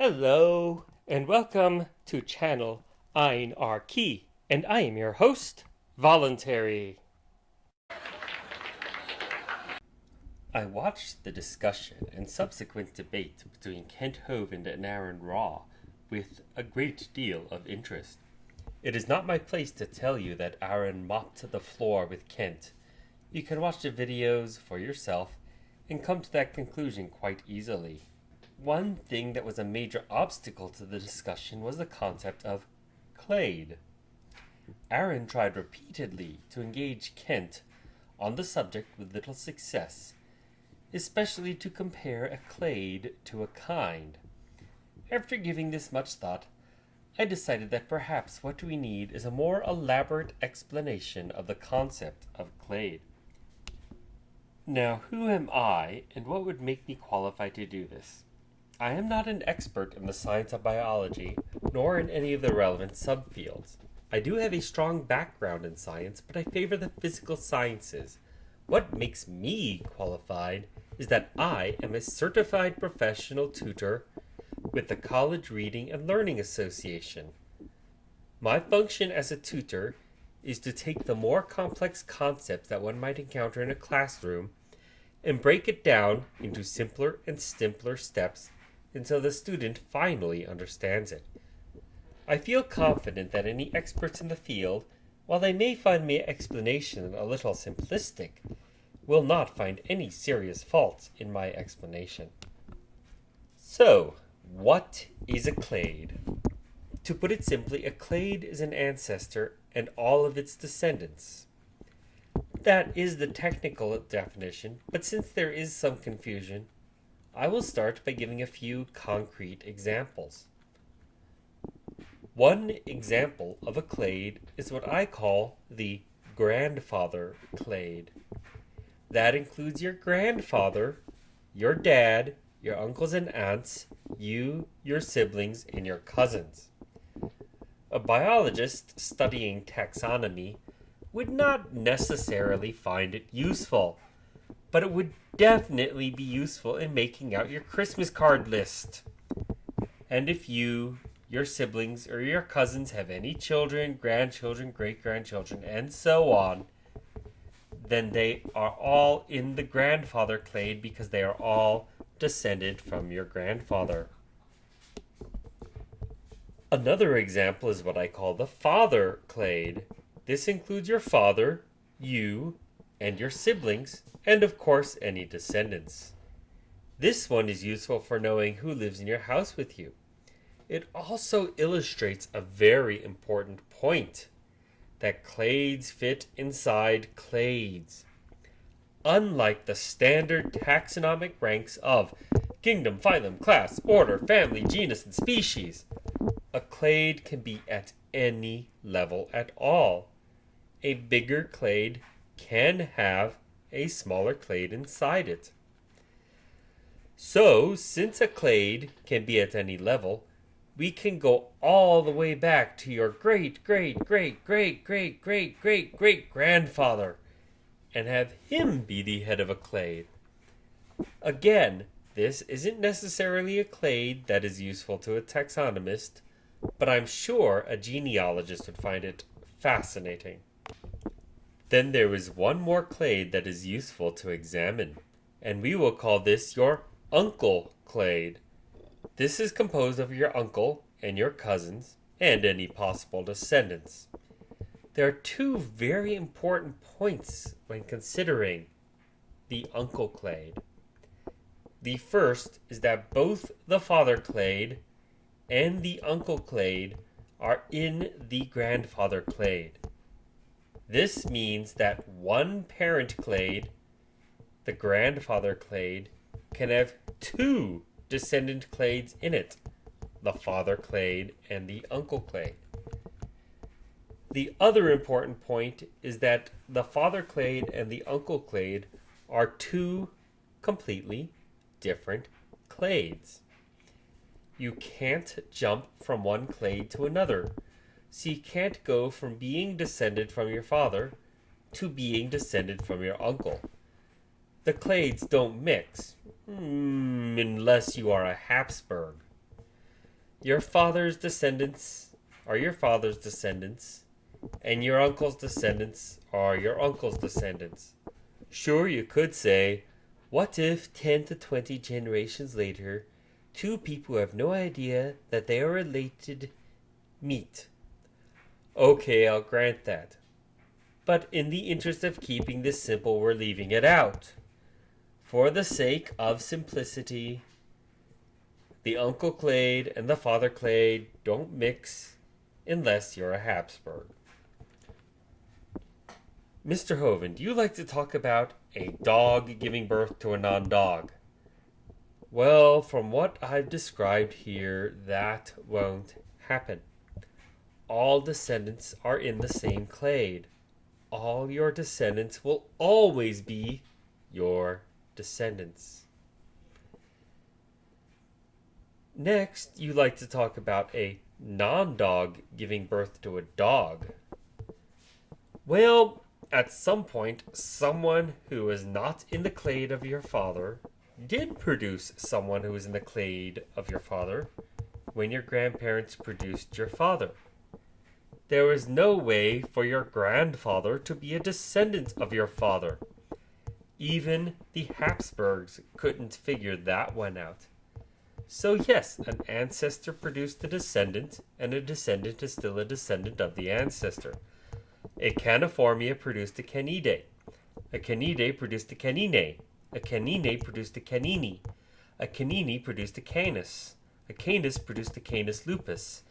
Hello, and welcome to channel Ein Our Key, and I am your host, Voluntary. I watched the discussion and subsequent debate between Kent Hovind and Aron with a great deal of interest. It is not my place to tell you that Aron mopped the floor with Kent. You can watch the videos for yourself and come to that conclusion quite easily. One thing that was a major obstacle to the discussion was the concept of Clade. Aron tried repeatedly to engage Kent on the subject with little success, especially to compare a clade to a kind. After giving this much thought, I decided that perhaps what we need is a more elaborate explanation of the concept of clade. Now, who am I, and what would make me qualified to do this? I am not an expert in the science of biology, nor in any of the relevant subfields. I do have a strong background in science, but I favor the physical sciences. What makes me qualified is that I am a certified professional tutor with the College Reading and Learning Association. My function as a tutor is to take the more complex concepts that one might encounter in a classroom and break it down into simpler and simpler steps until the student finally understands it. I feel confident that any experts in the field, while they may find my explanation a little simplistic, will not find any serious faults in my explanation. So, what is a clade? To put it simply, a clade is an ancestor and all of its descendants. That is the technical definition, but since there is some confusion, I will start by giving a few concrete examples. One example of a clade is what I call the grandfather clade. That includes your grandfather, your dad, your uncles and aunts, you, your siblings, and your cousins. A biologist studying taxonomy would not necessarily find it useful, but it would definitely be useful in making out your Christmas card list. And if you, your siblings, or your cousins have any children, grandchildren, great-grandchildren, and so on, then they are all in the grandfather clade because they are all descended from your grandfather. Another example is what I call the father clade. This includes your father, you, and your siblings, and of course any descendants. This one is useful for knowing who lives in your house with you. It also illustrates a very important point, that clades fit inside clades. Unlike the standard taxonomic ranks of kingdom, phylum, class, order, family, genus, and species, a clade can be at any level at all. A bigger clade can have a smaller clade inside it. So, since a clade can be at any level, we can go all the way back to your great-great-great-great-great-great-great-great-grandfather and have him be the head of a clade. Again, this isn't necessarily a clade that is useful to a taxonomist, but I'm sure a genealogist would find it fascinating. Then there is one more clade that is useful to examine, and we will call this your uncle clade. This is composed of your uncle and your cousins and any possible descendants. There are two very important points when considering the uncle clade. The first is that both the father clade and the uncle clade are in the grandfather clade. This means that one parent clade, the grandfather clade, can have two descendant clades in it, the father clade and the uncle clade. The other important point is that the father clade and the uncle clade are two completely different clades. You can't jump from one clade to another, so you can't go from being descended from your father to being descended from your uncle. The clades don't mix, unless you are a Habsburg. Your father's descendants are your father's descendants, and your uncle's descendants are your uncle's descendants. Sure, you could say, what if 10 to 20 generations later, two people who have no idea that they are related meet? Okay, I'll grant that. But in the interest of keeping this simple, we're leaving it out. For the sake of simplicity, the Uncle Clade and the Father Clade don't mix unless you're a Habsburg. Mr. Hovind, you like to talk about a dog giving birth to a non-dog. Well, from what I've described here, that won't happen. All descendants are in the same clade. All your descendants will always be your descendants. Next, you like to talk about a non-dog giving birth to a dog. Well, at some point, someone who was not in the clade of your father did produce someone who was in the clade of your father when your grandparents produced your father. There was no way for your grandfather to be a descendant of your father. Even the Habsburgs couldn't figure that one out. So yes, an ancestor produced a descendant, and a descendant is still a descendant of the ancestor. A caniformia produced a canide. A canide produced a canine. A canine produced a canini. A canini produced a canis. A canis produced a canis lupus.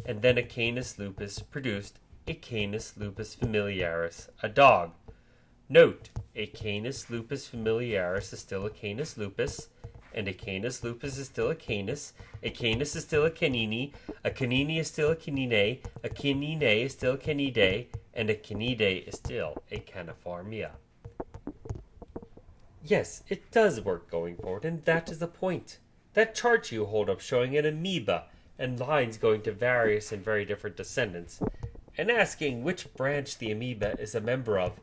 And then a canis lupus produced a canis lupus familiaris, a dog. Note, a canis lupus familiaris is still a canis lupus, and a canis lupus is still a canis is still a canini is still a canine is still a canide, and a canide is still a caniformia. Yes, it does work going forward, and that is the point. That chart you hold up showing an amoeba and lines going to various and very different descendants, and asking which branch the amoeba is a member of,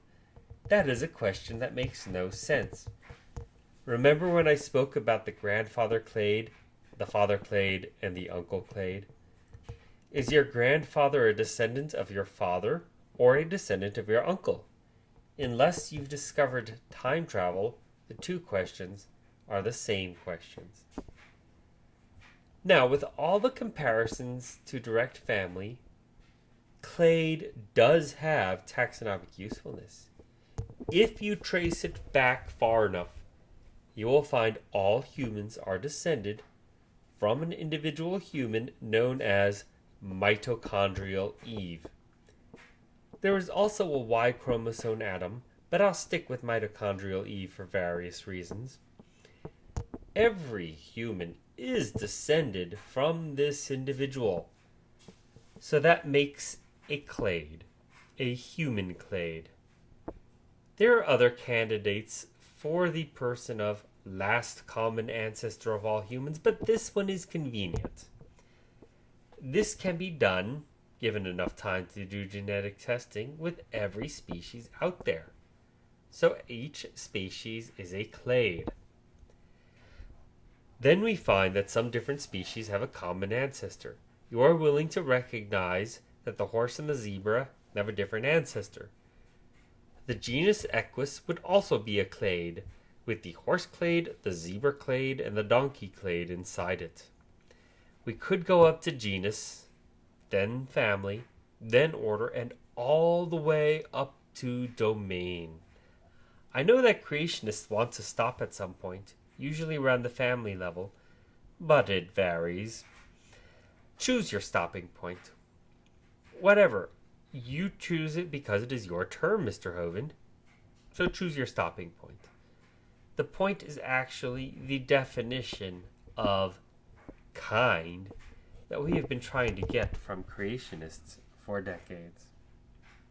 that is a question that makes no sense. Remember when I spoke about the grandfather clade, the father clade, and the uncle clade? Is your grandfather a descendant of your father or a descendant of your uncle? Unless you've discovered time travel, the two questions are the same questions. Now, with all the comparisons to direct family, clade does have taxonomic usefulness. If you trace it back far enough, you will find all humans are descended from an individual human known as mitochondrial Eve. There is also a Y chromosome Adam, but I'll stick with mitochondrial Eve for various reasons. Every human is descended from this individual. So that makes a clade, a human clade. There are other candidates for the person of last common ancestor of all humans, but this one is convenient. This can be done, given enough time to do genetic testing, with every species out there. So each species is a clade. Then we find that some different species have a common ancestor. You are willing to recognize that the horse and the zebra have a different ancestor. The genus Equus would also be a clade, with the horse clade, the zebra clade, and the donkey clade inside it. We could go up to genus, then family, then order, and all the way up to domain. I know that creationists want to stop at some point, usually around the family level, but it varies. Choose your stopping point. Whatever. You choose it because it is your term, Mr. Hovind. So choose your stopping point. The point is actually the definition of kind that we have been trying to get from creationists for decades.